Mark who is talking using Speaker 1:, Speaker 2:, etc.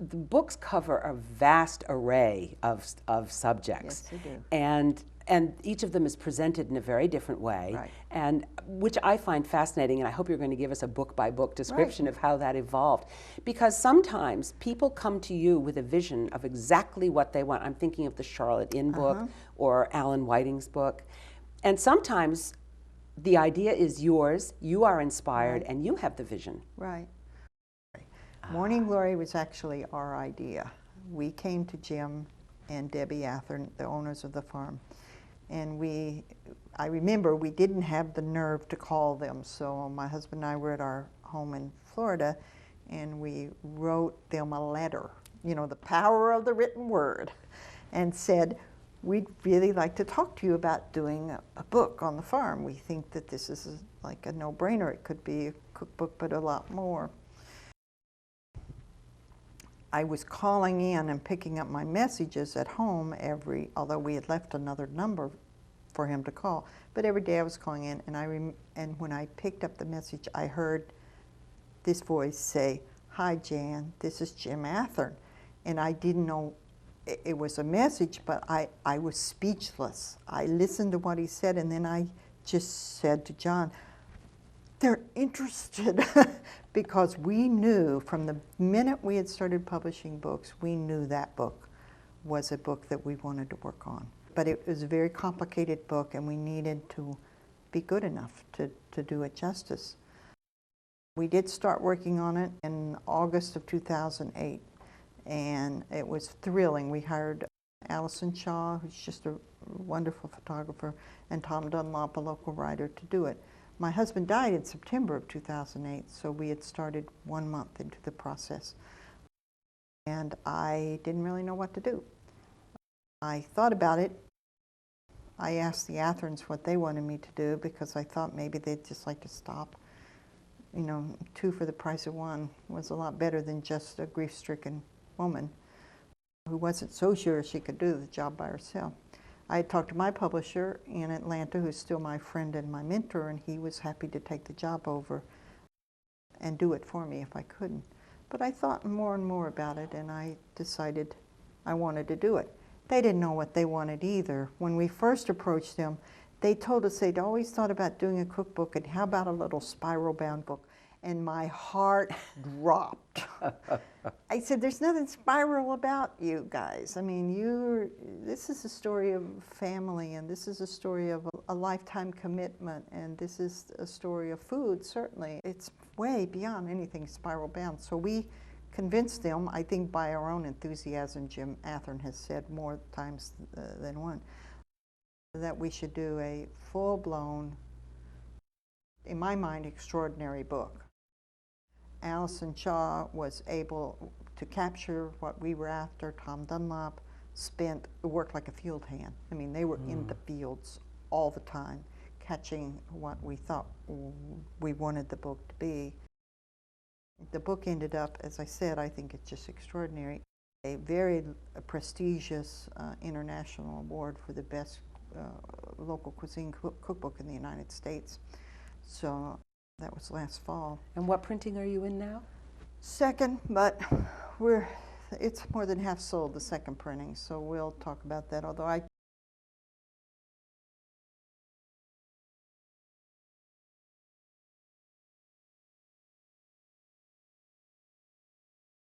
Speaker 1: the books cover a vast array of subjects.
Speaker 2: Yes, they do.
Speaker 1: And each of them is presented in a very different way,
Speaker 2: Right.
Speaker 1: and which I find fascinating, and I hope you're going to give us a book-by-book description
Speaker 2: Right.
Speaker 1: of how that evolved. Because sometimes people come to you with a vision of exactly what they want. I'm thinking of the Charlotte Inn book or Alan Whiting's book. And sometimes the idea is yours, you are inspired, and you have the vision.
Speaker 2: Right. Morning Glory was actually our idea. We came to Jim and Debbie Athern, the owners of the farm, and I remember we didn't have the nerve to call them, so my husband and I were at our home in Florida, and we wrote them a letter, you know, the power of the written word, and said, we'd really like to talk to you about doing a book on the farm. We think that this is like a no-brainer. It could be a cookbook, but a lot more. I was calling in and picking up my messages at home although we had left another number for him to call, but every day I was calling in, and when I picked up the message, I heard this voice say, "Hi Jan, this is Jim Athern," and I didn't know it was a message, but I was speechless. I listened to what he said, and then I just said to John, they're interested, because we knew from the minute we had started publishing books, we knew that book was a book that we wanted to work on. But it was a very complicated book, and we needed to be good enough to do it justice. We did start working on it in August of 2008, and it was thrilling. We hired Allison Shaw, who's just a wonderful photographer, and Tom Dunlop, a local writer, to do it. My husband died in September of 2008, so we had started 1 month into the process. And I didn't really know what to do. I thought about it. I asked the Atherns what they wanted me to do, because I thought maybe they'd just like to stop. You know, 2 for the price of 1 was a lot better than just a grief-stricken woman who wasn't so sure she could do the job by herself. I had talked to my publisher in Atlanta, who's still my friend and my mentor, and he was happy to take the job over and do it for me if I couldn't. But I thought more and more about it, and I decided I wanted to do it. They didn't know what they wanted either. When we first approached them, they told us they'd always thought about doing a cookbook, and how about a little spiral-bound book? And my heart dropped. I said, there's nothing spiral about you guys. I mean, this is a story of family, and this is a story of a lifetime commitment, and this is a story of food, certainly. It's way beyond anything spiral-bound. So we convinced them, I think by our own enthusiasm, Jim Athern has said more times than one, that we should do a full-blown, in my mind, extraordinary book. Allison Shaw was able to capture what we were after. Tom Dunlop worked like a field hand. I mean, they were in the fields all the time, catching what we thought we wanted the book to be. The book ended up, as I said, I think it's just extraordinary. A very prestigious international award for the best local cuisine cookbook in the United States. So that was last fall.
Speaker 1: And what printing are you in now?
Speaker 2: Second, but it's more than half sold, the second printing, so we'll talk about that. Although I